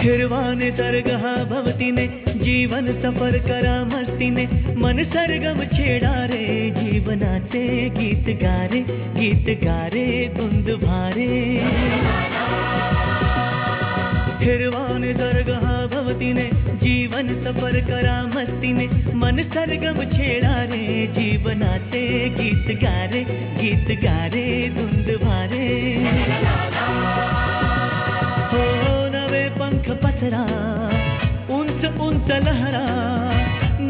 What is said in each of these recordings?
हिरवाने सर्ग हा भवतीने जीवन सफर करा मस्तीने मन सरगम छेडा रे जीवनाचे गीत गारे धुंद भारे हिरवाने सर्ग हा भवतीने जीवन सफर करा मस्तीने मन सरगम छेडा रे जीवनाचे गीत गारे धुंद भारे हो नवे पंख पसरा उंच उंच लहरा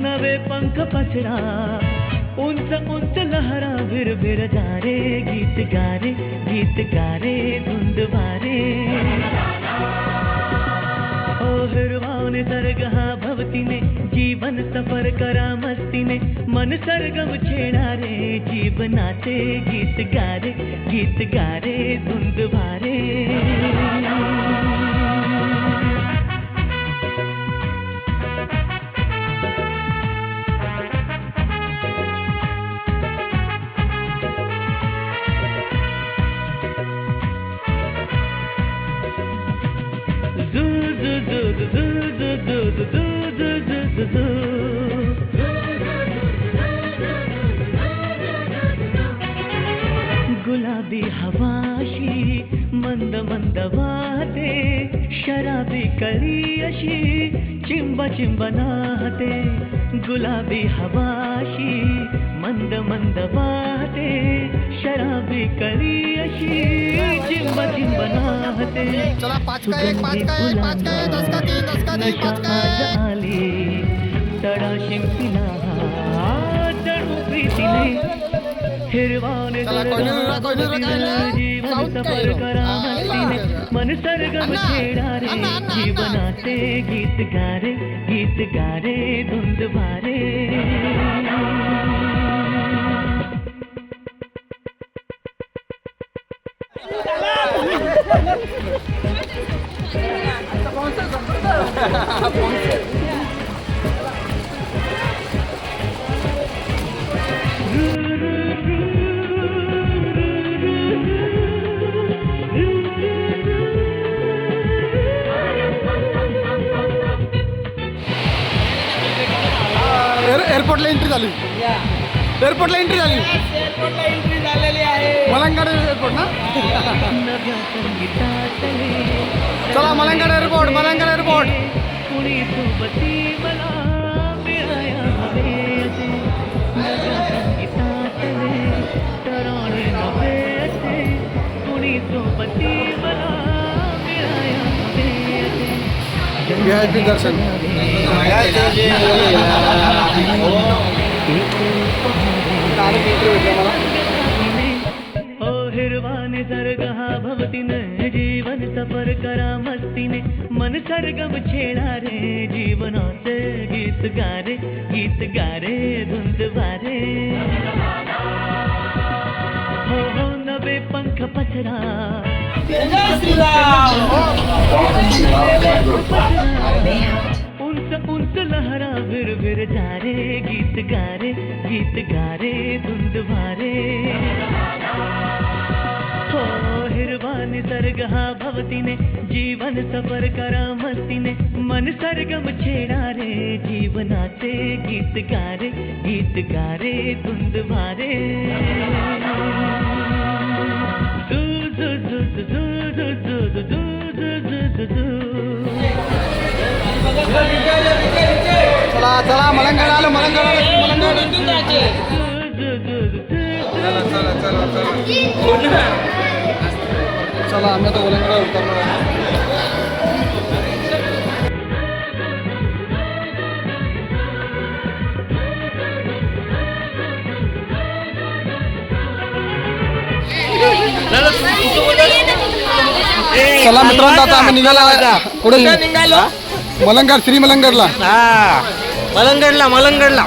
नवे पंख पसरा उंच लहरा भिर जा रे गीत गारे धुंद भारे ओ हिरवाने सर्ग हा भवतीने जीवन सफर करा मस्तीने मन सरगम छेडा रे जीवनाचे गीत गारे धुंद भारे गुलाबी हवाशी मंद मंद वाहते शराबी कळी अशी चिंब नाहते गुलाबी हवाशी मंद मंद वाहते शराबी कळी अशी चिंब नाहते चला 5 का 1 5 का 1 5 का 1 10 का 3 10 का 3 5 का 1 आली तडा शिंपिला चढू प्रीतीने हिरवाने जीवन सफर करा मस्तीने मन सरगम छेडा रे जीवनाचे गीत गारे धुंद भारे एअरपोर्टला एंट्री झाली झालेली आहे मलंगाड एअरपोर्ट ना चला मलंगाड एअरपोर्ट कुणी सोबती मला मिळाया हवे असे नव्या संगीतातले तराणे नवे असे कुणी सोबती मला मिळाया हवे असे VIP दर्शन ओ हिरवाने सर्ग हा भवतीने जीवन सफर करा मस्तीने मन सरगम छेडा रे जीवनाचे गीत गारे धुंद भारे हो नवे पंख पसरा उंच लहरा भिर जा रे गीत गारे धुंद भारे हो हिरवाने सर्ग हा भवतीने जीवन सफर करा मस्तीने मन सरगम छेडा रे जीवनाचे गीत गारे धुंद भारे चला मलंगाड आलं चला आम्ही आता मलंगाड उतरणार चला मित्रांनो आता आम्ही निघाला कुठे निघालो मलंगाड श्री मलंगाडला मलंगडला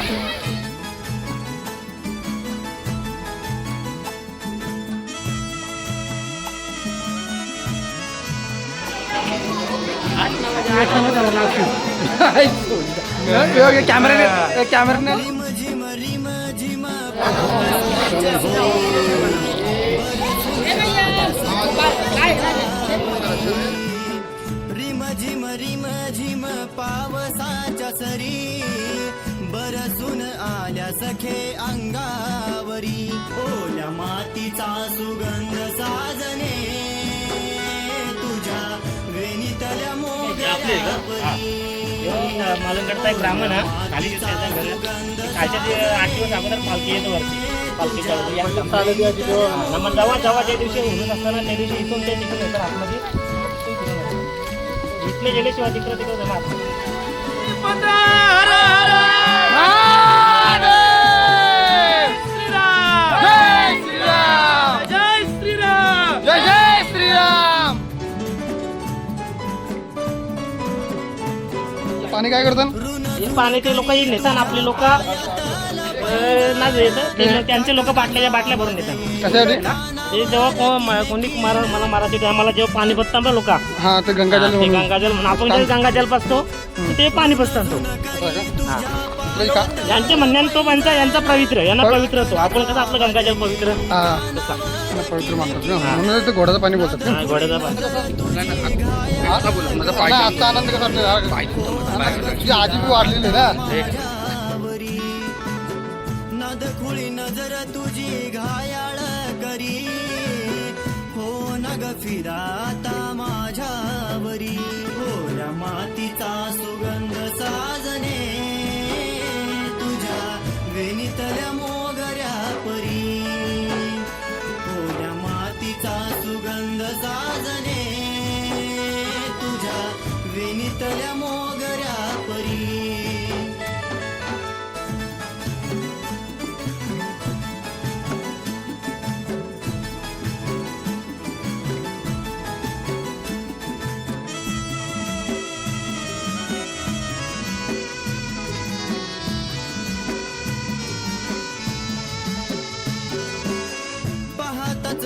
कॅमेरा रिम पानरी बरसून आल्या सखे अंगावरी ओल्या मातीचा सुगंध साजने तुझ्या वेणीतल्या मोगऱ्या परी मालूनगडचा एक ब्राह्मण हा खाली त्याच्या घरी कालच्या 8 दिवस अगोदर पालखी येतो वरती पालखी चालू नमन जेव्हा ज्या दिवशी उडून असताना त्या दिवशी इथून ते तिकडे येतात आतमध्ये इथले गेल्याशिवाय तिकडे तिकडे जाणार पाणी काय करतात पाणी ते लोक नेतात आपले लोक ना त्यांचे लोक बाटल्या भरून देतात कशासाठी ते जेव्हा कोणी मला मारायचे टायमाला जेव्हा पाणी बसतात ना लोक हा ते गंगाजल ते गंगाजल म्हणून आपण जे गंगाजल पासतो ते पाणी बसतात तो यांचे म्हणण्याने तो यांचा पवित्र यांना पवित्र होतो आपण कसं आपलं गंगाजल पवित्र पवित्र मानतात म्हणून ते घोड्याचं पाणी बोलतात घोड्याचा पाणी आजचा आनंद कसा तुझी आजी बी वाढलेली ना नदखुळी नजर तुझी घायाळ करी हो नग फिराता माझ्यावरी ओल्या मातीचा सुगंध साजने तुझ्या वेणीतल्या मोगऱ्या परी ओल्या मातीचा सुगंध साजने तुझ्या वेणीतल्या मोगऱ्या परी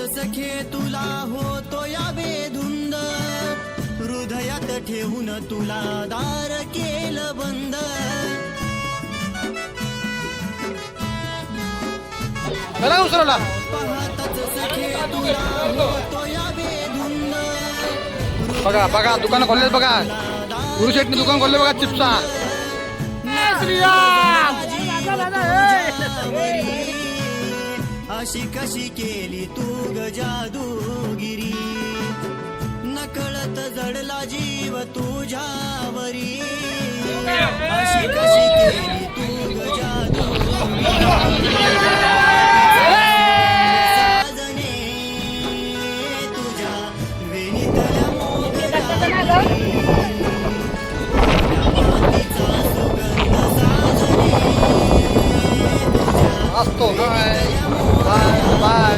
सखे तुला होतो या बेधुंद हृदयात ठेवून तुला दार केलं बंद पाहताच सखे तुला होतो या बेधुंद बघा बघा दुकान खोलले बघा गुरुशेठने दुकान खोलले बघा चिप्सा अशी कशी केली तू ग जादूगिरी नकळत जडला जीव तुझ्यावरी अशी कशी केली तू ग जादूगिरी साजने तुझ्या वेणीतल्या मोगऱ्या मातीचा सुगंध साजने असतो बाय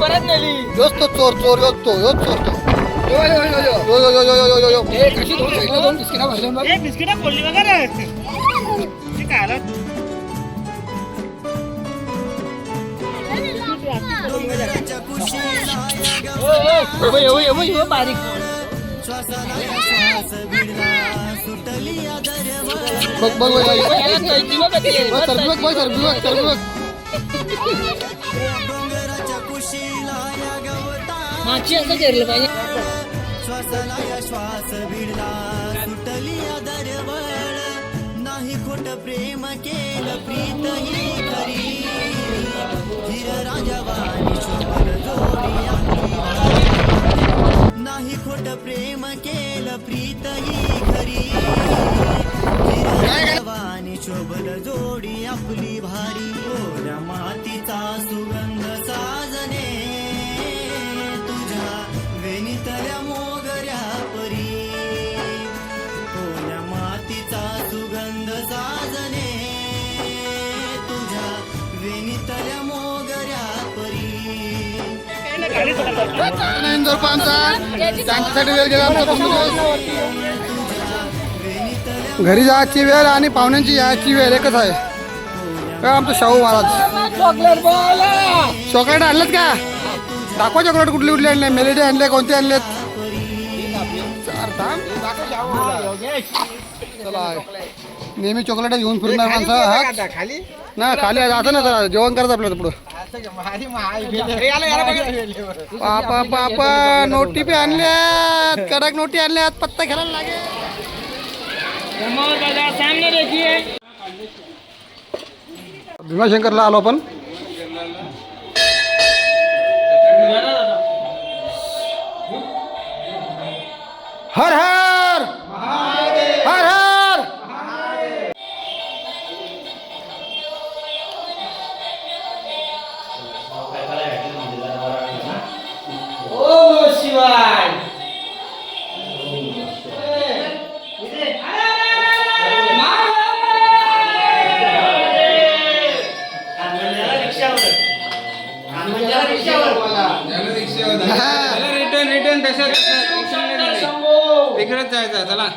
परत नेली योच तो चोर चोर योच तो यो यो यो यो यो यो यो यो यो यो कशी दोन बिस्किटा भरले बघ एक बिस्किटा बोलली बघा रे ते काय आलं बारीक श्वासाला श्वास भिडला सुटली बघ बघ डोंगराच्या कुशीला या गवता मागची असं केलं पाहिजे श्वासाला या श्वास भिडला सुटली दरवळ नाही खोट प्रेम केलं प्रीत ही खरी हिर राजवानी शोभल जोडी नाही खोट प्रेम केलं प्रीत ही खरी हिरवानी शोभल जोडी आपली भारी ओल्या मातीचा सुगंध साजने तुझ्या वेणीतल्या मोगऱ्या परी ओल्या मातीचा सुगंध साजने तुझ्या वेणीतल्या मोगऱ्या परी त्यांच्यासाठी वेळ गेला घरी जायची वेळ आणि पाहुण्यांची यायची वेळ एकच आहे का आमचं शाहू महाराज चॉकलेट आणलेत का दाखवा चॉकलेट कुठली कुठली आणले मेलेडी आणले कोणते आणलेत चला नेहमी चॉकलेट घेऊन फिरणार माणसं हा खाली ना खाली जातं ना जरा जेवण करायचं आपल्याला पुढं पापा पापा नोटी पे आणल्यात कडक नोटी आणल्यात पत्ता खेळायला लागेल सामने देखिए भीमाशंकरला आलो आपण हर हर हर हर रिटर्न तसं तिकडेच जायचं चला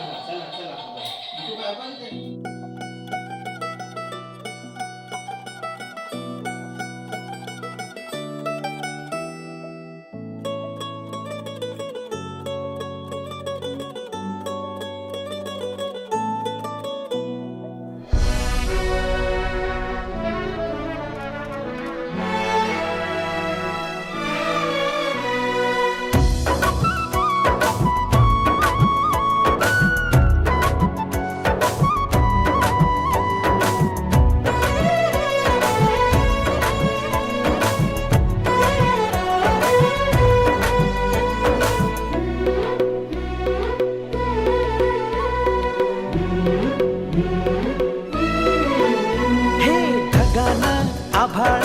आभाळ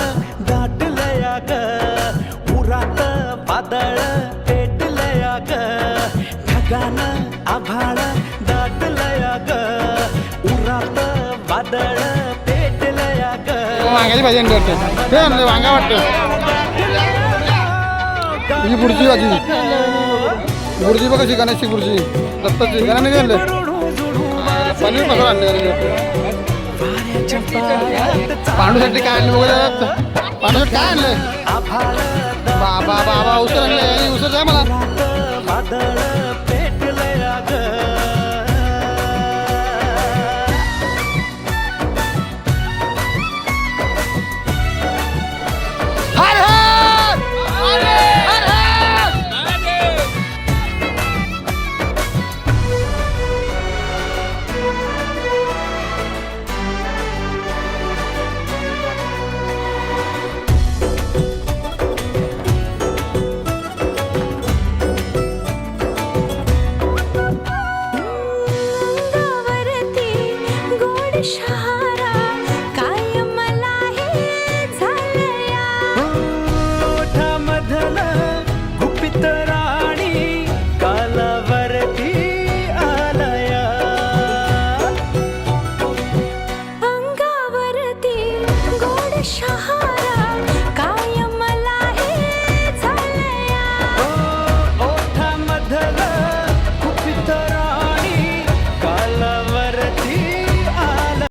दाटलया ग उरात वादळ पेटलया ग ढगान आभाळ दाटलया ग उरात वादळ पेटलया ग वांग्याची भाजी आणली वाटतं हे आणलं वांगा वाटतं ही बुर्जी भाजी बुर्जी बघा शिकाण्याची बुर्जी दत्ताची घराने आणलं पनीर मसाला आणले पांडूसाठी काय आणलं बघा पांडूसाठी काय आणलंय बाबा बाबा उसर आणलंय उसर द्या मला वादळ पेटलया ग हर हर हर हर अंगावरती गोड शहा